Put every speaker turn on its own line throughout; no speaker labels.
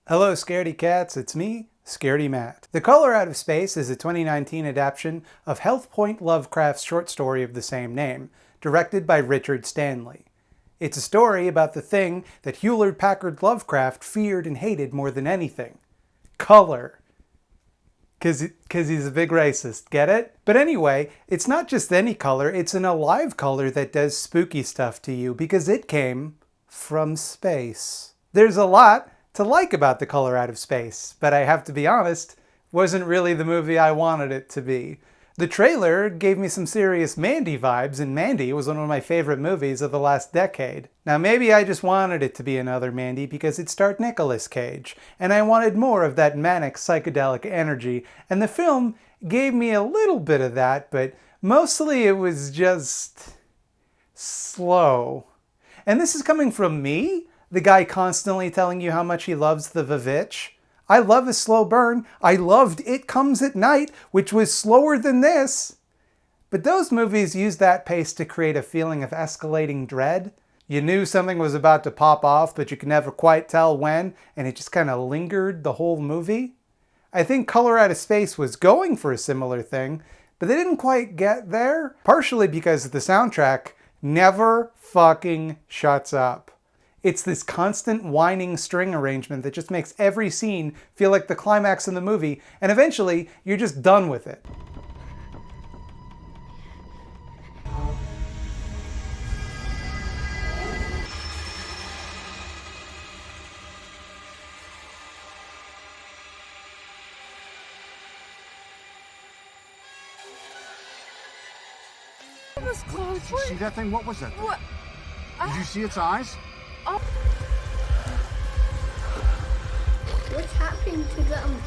Hello scaredy cats, it's me, Scaredy Matt. The Color Out of Space is a 2019 adaptation of Health Point Lovecraft's short story of the same name, directed by Richard Stanley. It's a story about the thing that Hewlett Packard Lovecraft feared and hated more than anything. Color. Cause he's a big racist, get it? But anyway, it's not just any color, it's an alive color that does spooky stuff to you because it came from space. There's a lot to like about The Color Out of Space, but I have to be honest, wasn't really the movie I wanted it to be. The trailer gave me some serious Mandy vibes, and Mandy was one of my favorite movies of the last decade. Now maybe I just wanted it to be another Mandy because it starred Nicolas Cage, and I wanted more of that manic psychedelic energy, and the film gave me a little bit of that, but mostly it was just slow. And this is coming from me? The guy constantly telling you how much he loves the Vivitch. I love a slow burn. I loved It Comes at Night, which was slower than this. But those movies used that pace to create a feeling of escalating dread. You knew something was about to pop off, but you could never quite tell when, and it just kind of lingered the whole movie. I think Color Out of Space was going for a similar thing, but they didn't quite get there, partially because the soundtrack never fucking shuts up. It's this constant whining string arrangement that just makes every scene feel like the climax in the movie, and eventually you're just done with it.
It was close.
Did you see that thing? What was that thing?
What?
Did you see its eyes?
Oh.
What's happening to them?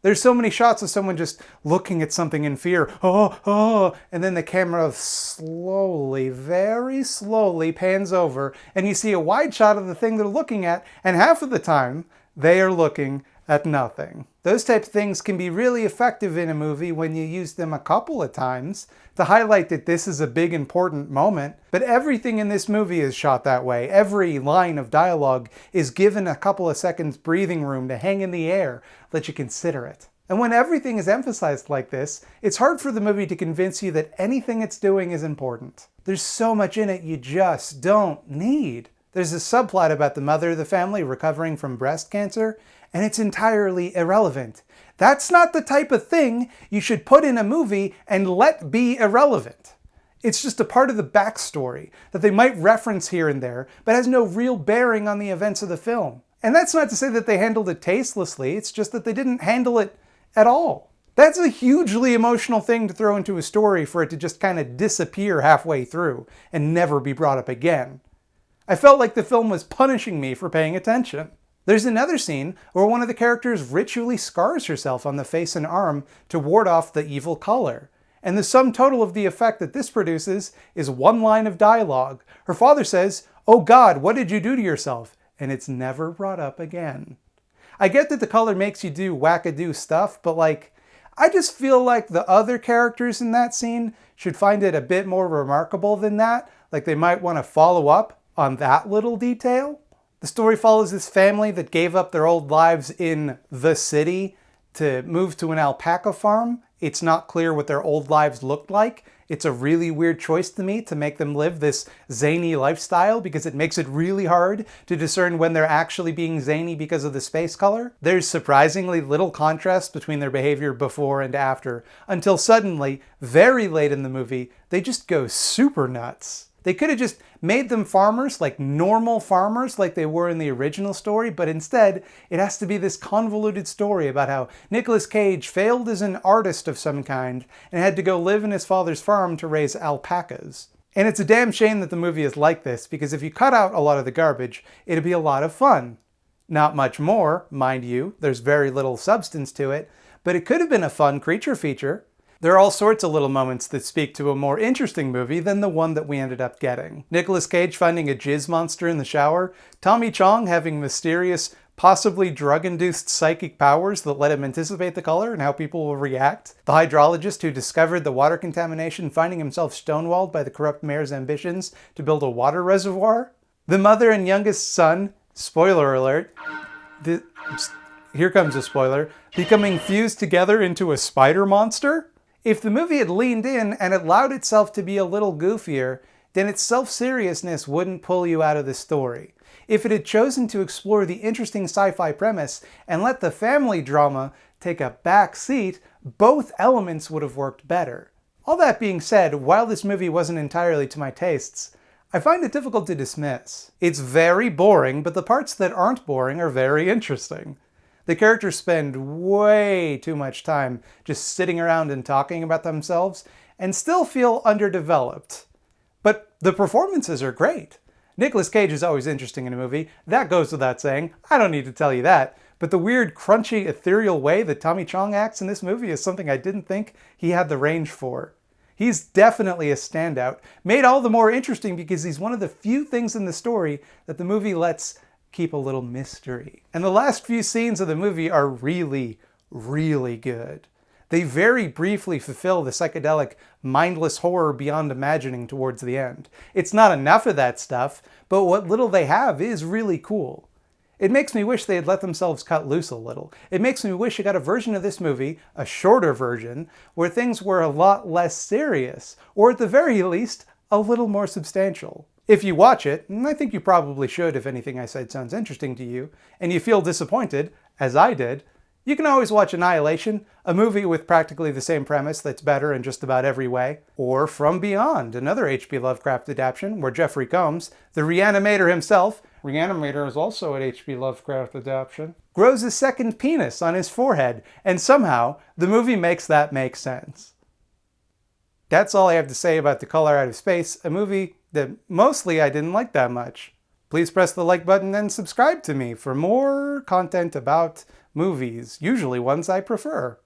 There's so many shots of someone just looking at something in fear, and then the camera slowly, very slowly pans over, and you see a wide shot of the thing they're looking at, and half of the time, they are looking at nothing. Those type of things can be really effective in a movie when you use them a couple of times to highlight that this is a big important moment, but everything in this movie is shot that way. Every line of dialogue is given a couple of seconds breathing room to hang in the air, let you consider it. And when everything is emphasized like this, it's hard for the movie to convince you that anything it's doing is important. There's so much in it you just don't need. There's a subplot about the mother of the family recovering from breast cancer, and it's entirely irrelevant. That's not the type of thing you should put in a movie and let be irrelevant. It's just a part of the backstory that they might reference here and there, but has no real bearing on the events of the film. And that's not to say that they handled it tastelessly, it's just that they didn't handle it at all. That's a hugely emotional thing to throw into a story for it to just kind of disappear halfway through and never be brought up again. I felt like the film was punishing me for paying attention. There's another scene where one of the characters ritually scars herself on the face and arm to ward off the evil color. And the sum total of the effect that this produces is one line of dialogue. Her father says, "Oh God, what did you do to yourself?" And it's never brought up again. I get that the color makes you do wackadoo stuff, but I just feel like the other characters in that scene should find it a bit more remarkable than that. Like they might want to follow up on that little detail. The story follows this family that gave up their old lives in the city to move to an alpaca farm. It's not clear what their old lives looked like. It's a really weird choice to me to make them live this zany lifestyle because it makes it really hard to discern when they're actually being zany because of the space color. There's surprisingly little contrast between their behavior before and after, until suddenly, very late in the movie, they just go super nuts. They could have just made them farmers, like normal farmers, like they were in the original story, but instead, it has to be this convoluted story about how Nicolas Cage failed as an artist of some kind and had to go live in his father's farm to raise alpacas. And it's a damn shame that the movie is like this, because if you cut out a lot of the garbage, it'd be a lot of fun. Not much more, mind you, there's very little substance to it, but it could have been a fun creature feature. There are all sorts of little moments that speak to a more interesting movie than the one that we ended up getting. Nicolas Cage finding a jizz monster in the shower, Tommy Chong having mysterious, possibly drug-induced psychic powers that let him anticipate the color and how people will react, the hydrologist who discovered the water contamination finding himself stonewalled by the corrupt mayor's ambitions to build a water reservoir, the mother and youngest son, spoiler alert, here comes a spoiler, becoming fused together into a spider monster? If the movie had leaned in and allowed itself to be a little goofier, then its self-seriousness wouldn't pull you out of the story. If it had chosen to explore the interesting sci-fi premise and let the family drama take a back seat, both elements would have worked better. All that being said, while this movie wasn't entirely to my tastes, I find it difficult to dismiss. It's very boring, but the parts that aren't boring are very interesting. The characters spend way too much time just sitting around and talking about themselves and still feel underdeveloped. But the performances are great. Nicolas Cage is always interesting in a movie. That goes without saying. I don't need to tell you that. But the weird, crunchy, ethereal way that Tommy Chong acts in this movie is something I didn't think he had the range for. He's definitely a standout, made all the more interesting because he's one of the few things in the story that the movie lets keep a little mystery. And the last few scenes of the movie are really, really good. They very briefly fulfill the psychedelic, mindless horror beyond imagining towards the end. It's not enough of that stuff, but what little they have is really cool. It makes me wish they had let themselves cut loose a little. It makes me wish I got a version of this movie, a shorter version, where things were a lot less serious, or at the very least, a little more substantial. If you watch it, and I think you probably should if anything I said sounds interesting to you, and you feel disappointed, as I did, you can always watch Annihilation, a movie with practically the same premise that's better in just about every way, or From Beyond, another H.P. Lovecraft adaptation where Jeffrey Combs, the Reanimator himself, Reanimator is also an H.P. Lovecraft adaptation, grows a second penis on his forehead, and somehow the movie makes that make sense. That's all I have to say about The Color Out of Space, a movie that mostly I didn't like that much. Please press the like button and subscribe to me for more content about movies, usually ones I prefer.